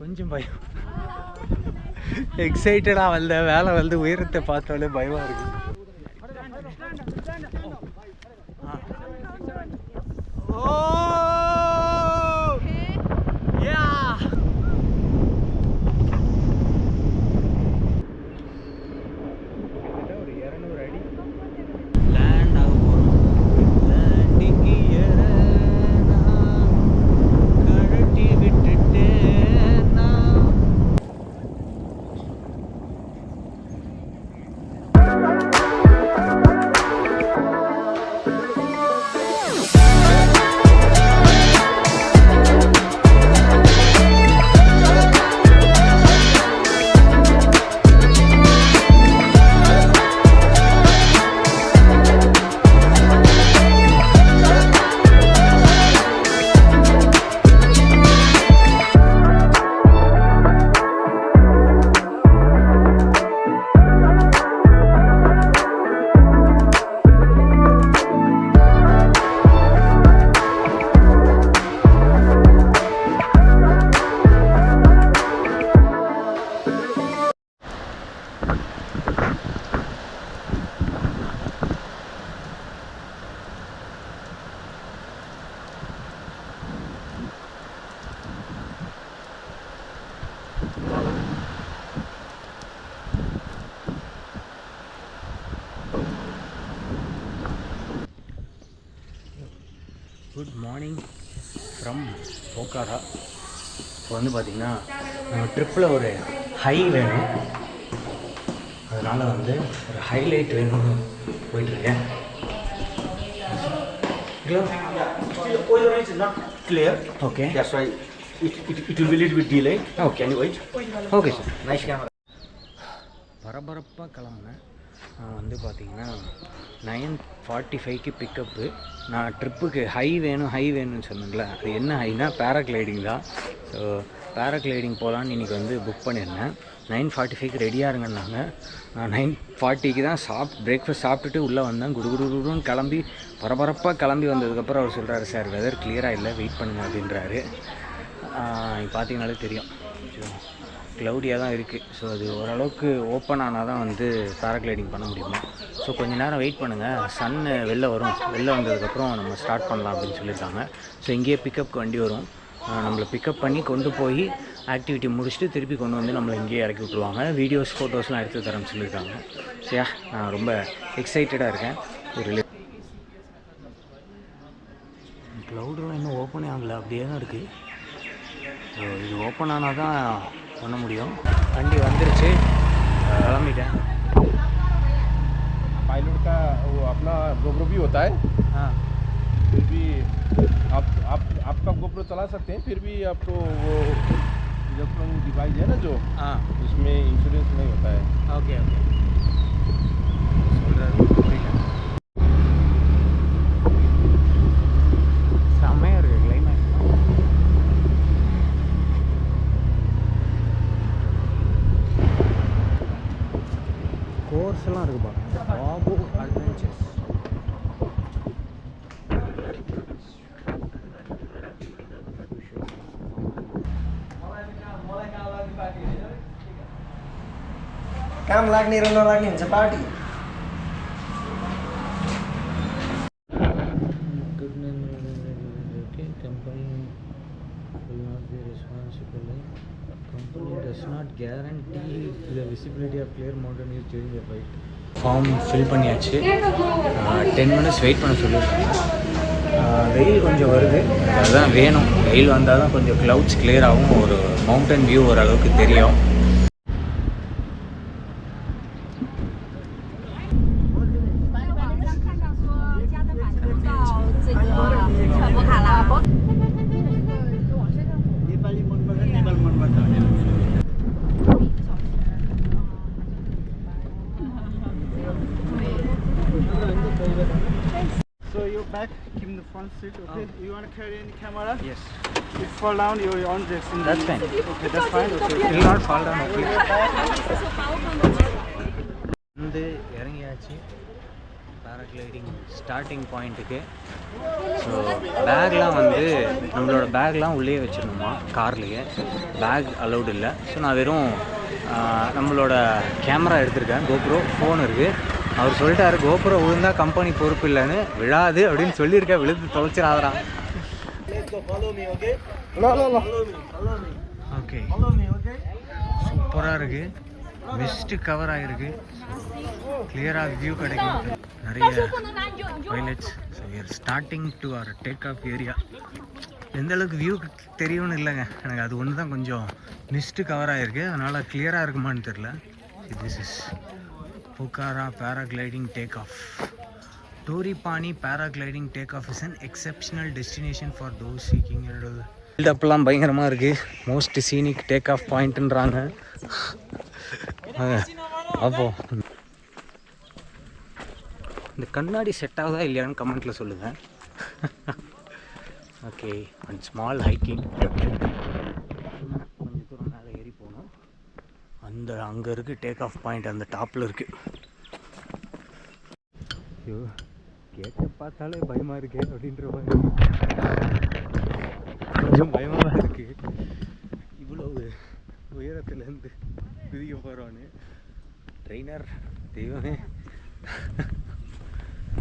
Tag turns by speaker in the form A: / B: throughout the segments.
A: கொஞ்சம் பயம். எக்ஸைட்டடாக வந்த வேலை வந்து உயரத்தை பார்த்தாலே பயமாக இருக்குது. Good morning from Pokhara. இப்போ வந்து பார்த்திங்கன்னா நம்ம ட்ரிப்பில் ஒரு ஹை வேணும், அதனால் வந்து ஒரு ஹைலைட் வேணும்னு போயிட்டுருக்கேன்.
B: Clear.
A: Okay.
B: That's why it will be a little bit delayed.
A: Okay.
B: Can you wait?
A: Okay sir.
B: Nice camera.
A: பரபரப்பாக கிளம்புனேன். நான் வந்து பார்த்திங்கன்னா 9:45க்கு பிக்கப்பு. நான் ட்ரிப்புக்கு ஹை வேணும்னு சொன்னேன்ல, அது என்ன ஹைனா பேராக்ளைடிங் தான். ஸோ பேராக்ளைடிங் போகலான்னு இன்றைக்கி வந்து புக் பண்ணியிருந்தேன். 9:45க்கு ரெடியாக இருங்கன்னாங்க. நான் 9:40க்கு தான் பிரேக்ஃபாஸ்ட் சாப்பிட்டுட்டு உள்ளே வந்தேன். குடுன்னு கிளம்பி பரபரப்பாக கிளம்பி வந்ததுக்கப்புறம் அவர் சொல்கிறாரு, சார் வெதர் கிளியராக இல்லை, வெயிட் பண்ணுங்க அப்படின்றாரு. பார்த்தீங்கனாலே தெரியும் க்ளவுடியாக தான் இருக்குது. ஸோ அது ஓரளவுக்கு ஓப்பன் ஆனால் தான் வந்து பேராக்ளைடிங் பண்ண முடியுமா. ஸோ கொஞ்சம் நேரம் வெயிட் பண்ணுங்கள், சன்னு வெளில வந்ததுக்கப்புறம் நம்ம ஸ்டார்ட் பண்ணலாம் அப்படின்னு சொல்லியிருக்காங்க. ஸோ இங்கேயே பிக்கப்புக்கு வண்டி வரும், நம்மளை பிக்கப் பண்ணி கொண்டு போய் ஆக்டிவிட்டி முடிச்சுட்டு திருப்பி கொண்டு வந்து நம்மளை இங்கேயே இறக்கி விட்ருவாங்க. வீடியோஸ் ஃபோட்டோஸ்லாம் எடுத்து தரேன்னு சொல்லியிருக்காங்க. சரியா, நான் ரொம்ப எக்ஸைட்டடாக இருக்கேன். ஒரு க்ளவுடெலாம் இன்னும் ஓப்பனே ஆகலை, அப்படியே தான் இருக்குது. ஸோ இது ஓப்பன் ஆனால் தான் பண்ண முடியும். வண்டி வந்துருச்சு, கிளம்பிட்டேன்.
B: पायलट का वो अपना गोप्रो भी होता है.
A: हाँ,
B: फिर भी आपका गोप्रो चला सकते हैं, फिर भी आपको वो इलेक्ट्रॉनिक डिवाइस है ना जो,
A: हाँ,
B: उसमें इंश्योरेंस नहीं होता है.
A: ஓகே செம்மையாக இருக்குது கிளைமேட். கோர்ஸ்லாம் இருக்குப்பா, பாபு அட்வென்ச்சர்ஸ்.
C: काम लाग्ने र नलाग्ने हुन्छ पार्टी.
A: ஃபார்ம் ஃபில் பண்ணியாச்சு. 10 மினிட்ஸ் வெயிட் பண்ண சொல்லியிருக்காங்க. வெயில் கொஞ்சம் வருது, அதுதான் வேணும். வெயில் வந்தால் தான் கொஞ்சம் க்ளவுட்ஸ் கிளியர் ஆகும், ஒரு மவுண்டன் வியூ ஓரளவுக்கு தெரியும்.
D: So your back, keep in the front seat, okay? Oh. You want to carry any camera?
A: Yes.
D: If you fall down, you're on this.
A: That's fine.
D: Okay, that's fine. Okay.
A: It will not fall down. Okay. வந்து இறங்கியாச்சு. Paragliding starting பாயிண்ட்டுக்கு. So பேக்லாம் வந்து நம்மளோட பேக்லாம் உள்ளே வச்சிடணுமா கார்லேயே, back allowed இல்லை. So நான் வெறும் நம்மளோட கேமரா எடுத்திருக்கேன், கோப்ரோ ஃபோன் இருக்குது. அவர் சொல்லிட்டாரு கோப்ரோ விழுந்தால் கம்பெனி பொறுப்பு இல்லைன்னு, விழாது அப்படின்னு சொல்லியிருக்கேன், விழுந்து தொலைச்சிடாதான். ஓகே, சூப்பராக இருக்குது, மிஸ்ட்டு கவர் ஆகிருக்கு, கிளியராக வியூ கிடைக்கும், நிறைய pilots. So we're starting to our take off area. எந்த அளவுக்கு வியூ தெரியும்னு இல்லைங்க, எனக்கு அது ஒன்று தான் கொஞ்சம் மிஸ்ட்டு கவர் ஆகிருக்கு, அதனால் கிளியராக இருக்குமான்னு தெரில. This is Pokhara paragliding takeoff. Toripani paragliding takeoff is an exceptional destination for those seeking a build-upலாம் பயங்கரமாக இருக்குது. மோஸ்ட் சீனிக் டேக் ஆஃப் பாயிண்ட்டுன்றாங்க. அப்போ இந்த கண்ணாடி செட் ஆகுதா இல்லையான்னு கமெண்ட்டில் சொல்லுங்கள். Okay, and small hiking. கொஞ்சம் தூரம் மேலே ஏறி போகணும். அந்த அங்கே இருக்குது டேக் ஆஃப் பாயிண்ட், அந்த டாப்பில் இருக்குது. ஐயோ, கேட்ட பார்த்தாலே பயமாக இருக்கே அப்படின்ற மாதிரி கொஞ்சம் பயமாக தான் இருக்குது. இவ்வளவு உயரத்துலேருந்து குதிக்க போகிறோன்னு ட்ரெயினர் தெய்வமே.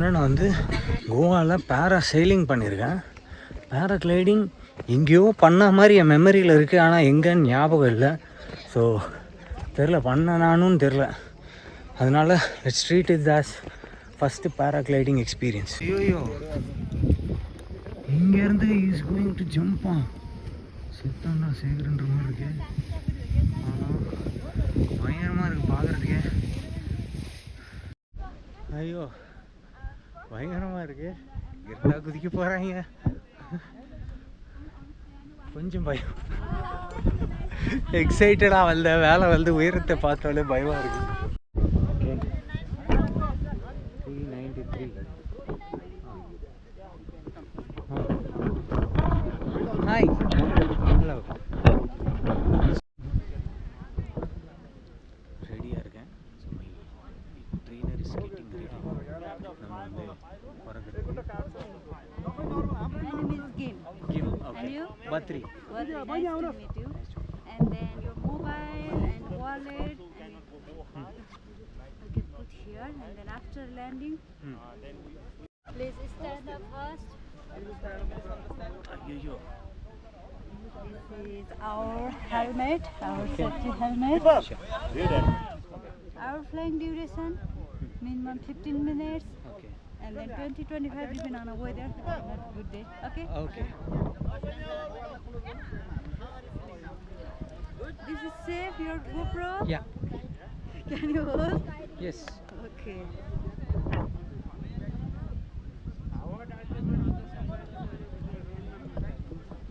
A: நான் வந்து கோவாவில் பேரா செயிலிங் பண்ணியிருக்கேன். பேராகிளைடிங் எங்கேயோ பண்ண மாதிரி என் மெமரியில் இருக்குது, ஆனால் எங்கேன்னு ஞாபகம் இல்லை. ஸோ தெரில, பண்ண நானும் தெரில. அதனால let's treat it as first paragliding experience. ஐயோ, இங்கேருந்து இஸ் கோயிங் டு ஜம்ப்பா, சுத்தம்னா சேகரன்ற மாதிரி இருக்கு. ஆனால் பயங்கரமாக இருக்குது பார்க்குறதுக்கே. ஐயோ, பயங்கரமாக இருக்குது, இருந்தா குதிக்க போகிறாங்க. கொஞ்சம் பயம், எக்ஸைட்டடாக வந்த வேலை வந்து உயரத்தை பார்த்தாலே பயமாக இருக்குது. ஓகே, 393. Hi, hello. ரெடியாக இருக்கேன். So my trainer is getting ready. நம்ம வந்து பறக்கிறது. Kim, okay. Batri.
E: Nice to meet you. And then your mobile and wallet you can put here, and then after landing please stand up first.
A: Ayyo.
E: This is our helmet, our safety helmet. Our flying duration minimum 15 minutes.
A: Okay.
E: And then 20-25 depending on the weather. Not good day. Okay?
A: Okay.
E: This is safe, your GoPro?
A: Yeah.
E: Can you hold?
A: Yes.
E: Okay.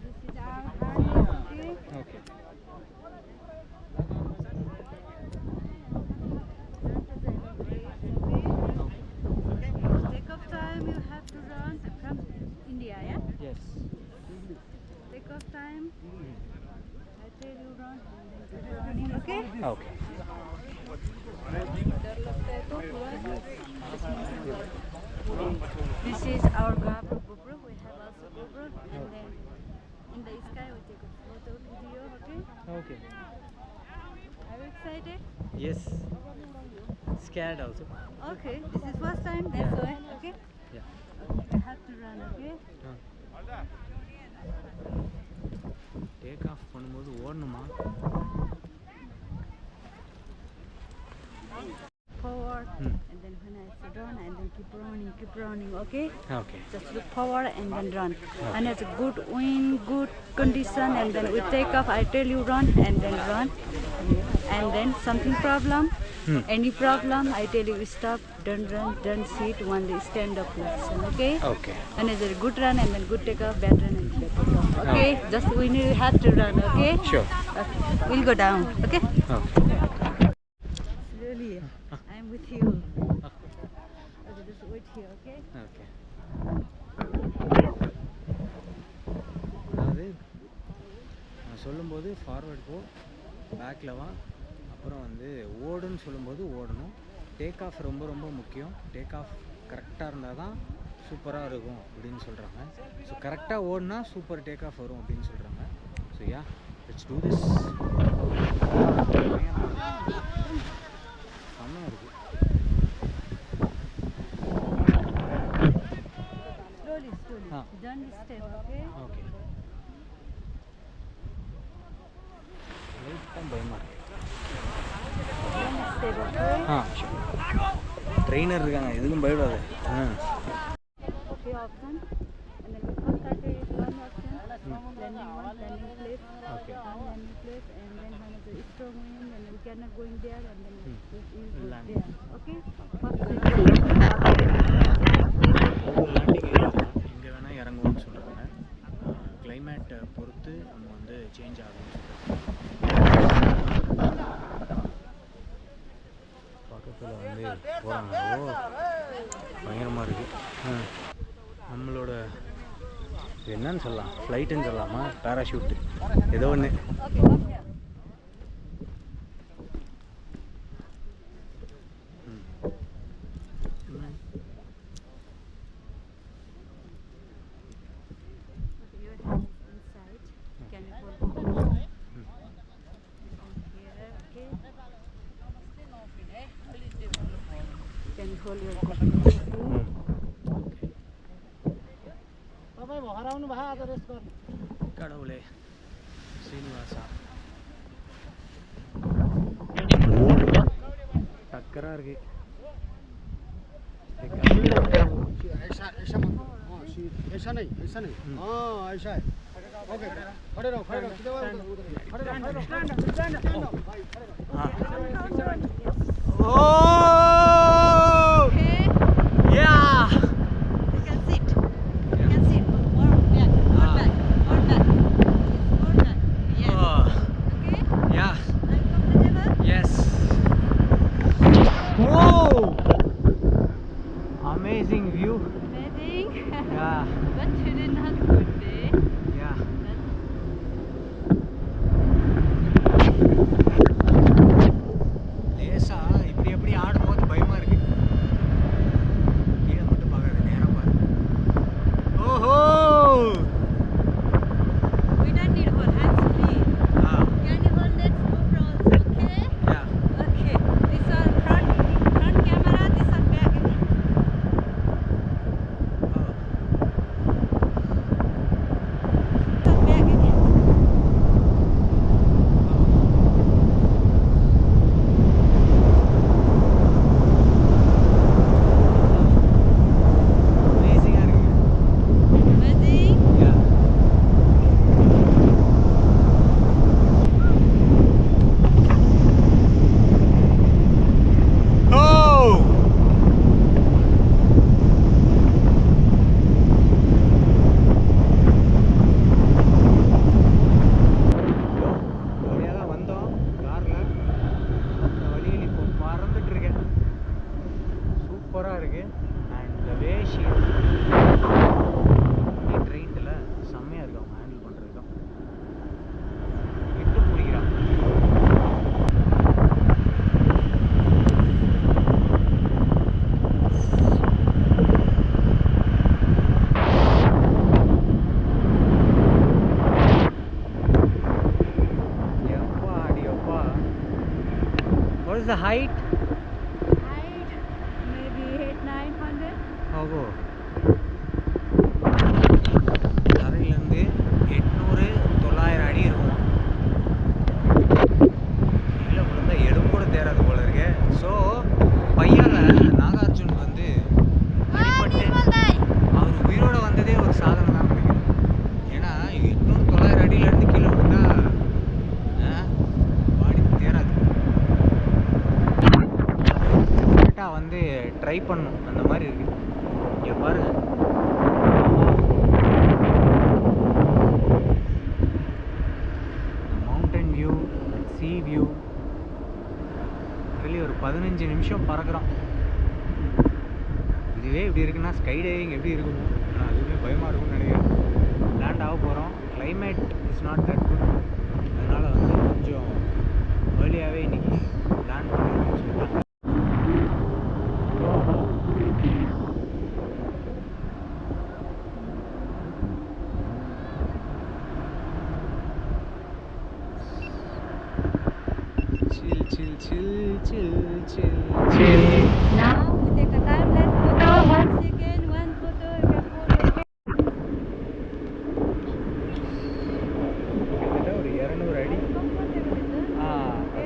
E: This is our harness, okay?
A: Okay.
E: Take-off time you have to run from India, yeah?
A: Yes.
E: Take-off time, I tell you run, keep running, okay?
A: Okay.
E: This is our GoPro. We have also GoPro, and then in the sky we take a photo video. Okay?
A: Okay.
E: Are you excited?
A: Yes. Scared also.
E: Okay. This is first time. That's why. Okay.
A: Yeah.
E: You have to run. Okay.
A: Take off பண்ணும்போது ஓடணுமா?
E: Forward, and then when I say run, and then keep running. Okay.
A: Okay.
E: Just look forward and then run. And it's a good wind, good condition, and then we take off. I tell you run, and then run. And then something problem, any problem, I tell you stop, don't run, don't sit, only stand up position. Okay.
A: Okay.
E: And it's a good run, and then good take off, bad run, and bad take off. Okay. Just we need have to run. Okay.
A: Sure.
E: Okay. We'll go down. Okay.
A: Okay.
E: Really, I'm with you. Okay, just wait here. Okay.
A: Okay. அதாவது நான் சொல்லும்போது forward போ, பேக்கில் வா, அப்புறம் வந்து ஓடுன்னு சொல்லும்போது ஓடணும். டேக் ஆஃப் ரொம்ப ரொம்ப முக்கியம். டேக் ஆஃப் கரெக்டாக இருந்தால் தான் சூப்பராக இருக்கும் அப்படின்னு சொல்கிறாங்க. ஸோ கரெக்டாக ஓடினா சூப்பர் டேக் ஆஃப் வரும் அப்படின்னு சொல்கிறாங்க. So yeah, let's do this. செம்மையாக இருக்குது. ஓகே, லைட்டாக பயமாக இருக்குது. ட்ரெயினர் இருக்காங்க, எதுக்கும் பயப்படாது.
E: Okay, option. And then before starting is one option. Landing place.
A: Okay.
E: Landing place, and then when the strong wind, and we cannot go in there, and then we go there. Okay.
A: இங்கே வேணால் இறங்குவோம்னு சொல்கிறாங்க. கிளைமேட்டை பொறுத்து நம்ம வந்து change ஆகும்னு சொல்கிறாங்க. பக்கத்தில் வந்து போகிறாங்க. ஓ, பயங்கரமாக இருக்குது. நம்மளோட என்னன்னு சொல்லலாம், ஃப்ளைட்டுன்னு சொல்லலாமா, பேராஷூட்டு, ஏதோ ஒன்று. கடவுளே ஸ்ரீனிவாசா, டக்கராக இருக்கு.
D: ऐसा नहीं हाँ ऐसा है ओके खड़े रहो
A: Amazing view.
E: Amazing.
A: Yeah.
E: But today not good day.
A: Yeah. லேசா இப்படி எப்படி ஆடும்போது பயமா இருக்கு. கீழே மட்டும் பார்க்காத, நேரா பாரு. ஓஹோ.
E: We don't need hold hands free. Can you hold that GoPro also? Okay.
A: Yeah.
E: Okay. This one front camera. This one back.
A: What is the height?
E: Height maybe 800-900.
A: ஓகோ, தரையிலேருந்து 800-900 அடி இருக்கும். கீழே விழுந்தா எலும்பு கூட தேராது போல இருக்கு. ஸோ பையால நாகார்ஜுன் வந்து அடிபட்டு அவர் உயிரோட வந்ததே ஒரு சாதனை தான் நினைக்கிறேன். ஏன்னா 800-900 அடியிலேருந்து கீழே விழுந்தா பாடி தேராது. வந்து ட்ரை பண்ணும் அந்த மாதிரி இருக்கு. இங்கே பாருங்க, மவுண்டன் வியூ, சீ வியூ. வெளியே ஒரு 15 நிமிஷம் பறக்கிறோம். இதுவே இப்படி இருக்குன்னா ஸ்கை டைவிங் எப்படி இருக்கும்? ஆனால் அதுவுமே பயமாக இருக்கும்னு நினைக்கிறேன். லேண்ட் ஆக போகிறோம். Climate is not that good. அதனால் வந்து கொஞ்சம் ஏர்லியாகவே இன்றைக்கி லேண்ட் பண்ணணும்னு சொல்லிட்டாங்க. chill, chill, chill, chill, chill.
E: Now we take a timeless photo. 1 second, 1 photo. You can hold your
A: ஒரு 200 அடி.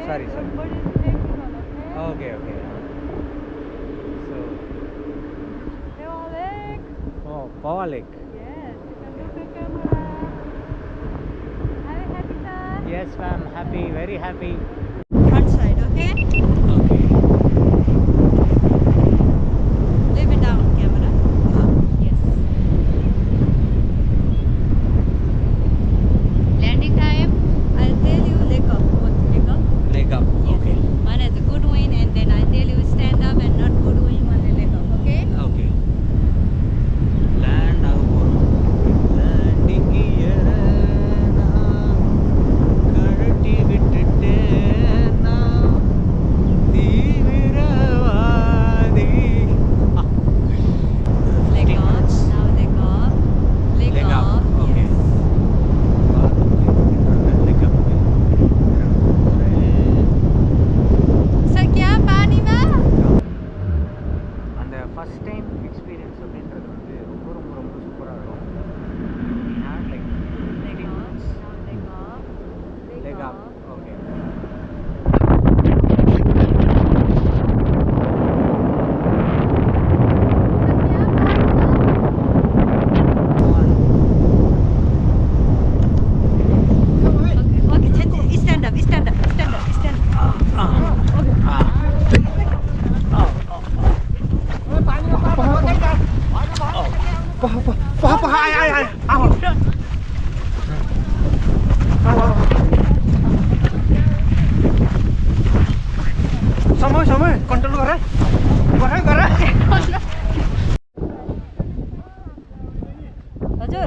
A: Sorry. Okay. So,
E: Phewa Lake.
A: oh, Phewa Lake.
E: Yes, you can look at camera. Are you happy, sir?
A: Yes, ma'am. Happy, very happy.
E: Front side, okay?
A: Okay.
E: Leave it down, camera. Yes. Landing time, I'll tell you leg up. What, leg up?
A: Leg up. Okay.
E: One has a good wind and then I tell you stand up and not good wind, only leg up, okay?
A: Okay. Land ஆக போறோம். Landing gear நான் கழட்டி விட்டுட்டேனா தீவிரவாதி.
E: Leg up, now leg up. Leg up.
A: Okay.
E: Yes.
A: Leg up.
E: Sir, क्या पानी में?
A: அந்த first time experience அப்படின்றது வந்து ரொம்ப சூப்பராக இருக்கும். We had like
E: Leg up, now leg up.
A: leg up. Okay.
E: Okay, stand up.
C: Sama, kontrol lu kare.
E: हजुर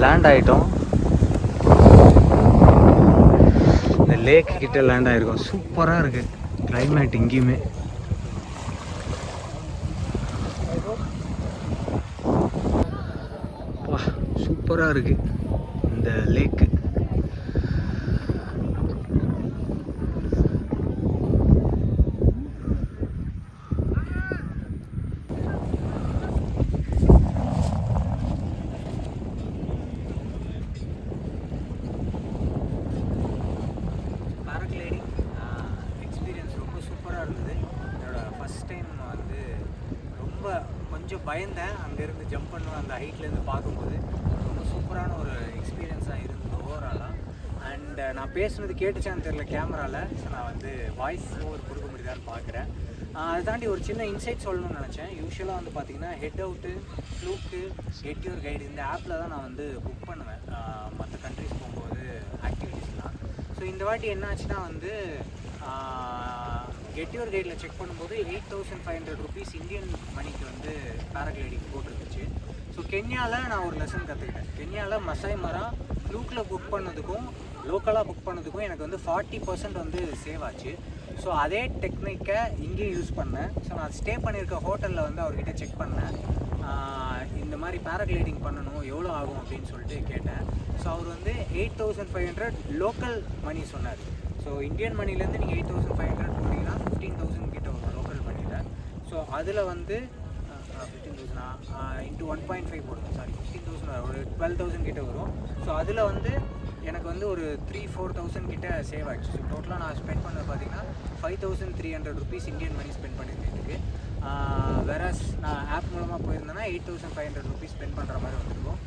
A: லேண்ட் ஆகிட்டோம். இந்த லேக் கிட்ட லேண்ட் ஆகிருக்கோம். சூப்பராக இருக்குது கிளைமேட் இங்கேயுமே. சூப்பராக இருக்குது இந்த லேக்கு. பேராகிளைடிங் எக்ஸ்பீரியன்ஸ் ரொம்ப சூப்பராக இருந்தது. என்னோடய ஃபஸ்ட் டைம் வந்து கொஞ்சம் பயந்தேன். அங்கேருந்து ஜம்ப் பண்ணுவேன் அந்த ஹைட்லேருந்து பார்க்கும்போது. ரொம்ப சூப்பரான ஒரு எக்ஸ்பீரியன்ஸாக இருந்தது ஓவராலாக. அண்ட் நான் பேசுனது கேட்டுச்சான்னு தெரில கேமராவில். ஸோ நான் வந்து வாய்ஸ் ஓவர் கொடுக்க முடியுதான்னு பார்க்குறேன். அதை தாண்டி ஒரு சின்ன இன்சைட் சொல்லணும்னு நினச்சேன். யூஸ்வலாக வந்து பார்த்திங்கன்னா head out, ஃப்ளூக்கு, get your guide இந்த ஆப்பில் தான் நான் வந்து புக் பண்ணுவேன் மற்ற கண்ட்ரிஸ் போகும்போது ஆக்டிவிட்டீஸ்லாம். ஸோ இந்த வாட்டி என்ன ஆச்சுன்னா வந்து கெட் யுவர் கைடில் செக் பண்ணும்போது 8500 rupees இந்தியன் மணிக்கு வந்து பேராகிளைடிங் போட்டிருந்துச்சு. ஸோ கென்யாவில் நான் ஒரு லெசன் கற்றுக்கிட்டேன். கென்யாவில் மசாய் மரா ஃப்ளூக்கில் புக் பண்ணதுக்கும் லோக்கலாக புக் பண்ணதுக்கும் எனக்கு வந்து 40% வந்து சேவ் ஆச்சு. ஸோ அதே டெக்னிக்கை இங்கேயும் யூஸ் பண்ணேன். ஸோ நான் ஸ்டே பண்ணியிருக்க ஹோட்டலில் வந்து அவர்கிட்ட செக் பண்ணேன். இந்த மாதிரி பேராகிளைடிங் பண்ணணும் எவ்வளோ ஆகும் அப்படின்னு சொல்லிட்டு கேட்டேன். ஸோ அவர் வந்து 8500 லோக்கல் மணி சொன்னார். ஸோ இந்தியன் மணிலேருந்து நீங்கள் 8500 போட்டிங்கன்னா 15,000 கிட்ட வரும் லோக்கல் மணியில். ஸோ அதில் வந்து 15,000 இன்ட்டு 1.5 போடுங்க, சாரி 15,000 ஒரு 12,000 கிட்ட வரும். ஸோ அதில் வந்து எனக்கு வந்து ஒரு 3-4,000 கிட்ட சேவ் ஆகிடுச்சு. ஸோ டோட்டலாக நான் ஸ்பெண்ட் பண்ணது பார்த்தீங்கன்னா 5,300 rupees இந்தியன் மணி ஸ்பெண்ட் பண்ணியிருக்கேன் இதுக்கு. வேறஸ் நான் ஆப் மூலமாக போயிருந்தேன்னா 8,500 rupees ஸ்பெண்ட் பண்ணுற மாதிரி வந்துருக்கும்.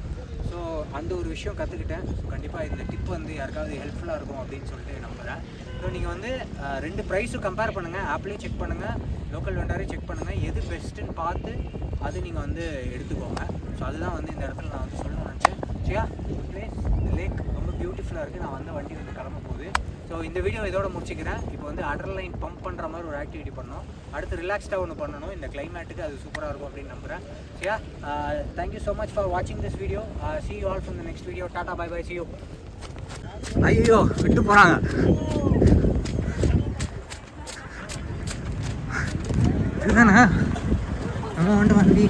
A: ஸோ அந்த ஒரு விஷயம் கற்றுக்கிட்டேன். ஸோ கண்டிப்பாக இந்த டிப் வந்து யாருக்காவது ஹெல்ப்ஃபுல்லாக இருக்கும் அப்படின்னு சொல்லிட்டு நம்புகிறேன். ஸோ நீங்கள் வந்து ரெண்டு ப்ரைஸும் கம்பேர் பண்ணுங்கள். ஆப்லேயும் செக் பண்ணுங்கள், லோக்கல் வெண்டாரையும் செக் பண்ணுங்கள். எது பெஸ்ட்டுன்னு பார்த்து அது நீங்கள் வந்து எடுத்துக்கோங்க. ஸோ அதுதான் வந்து இந்த இடத்துல நான் வந்து சொல்லணும்னு நினச்சேன். சரியா, இந்த பிளேஸ் இந்த லேக் ரொம்ப பியூட்டிஃபுல்லாக இருக்குது. நான் வந்து வண்டி வந்து கிளம்ப போகுது. ஸோ இந்த வீடியோ இதோட முடிச்சுக்கிறேன். இப்போ வந்து அட்ரலைன் பம்ப் பண்ணுற மாதிரி ஒரு ஆக்டிவிட்டி பண்ணோம். அடுத்து ரிலாக்ஸ்டாக ஒன்று பண்ணணும். இந்த கிளைமேட்டுக்கு அது சூப்பராக இருக்கும் அப்படின்னு நம்புகிறேன். சரியா, தேங்க்யூ ஸோ மச் ஃபார் வாட்சிங் this video. see you all from the next video. டாடா, பை பை, see you. ஐயோ விட்டு போகிறாங்க. இதுதானே நம்ம வண்டி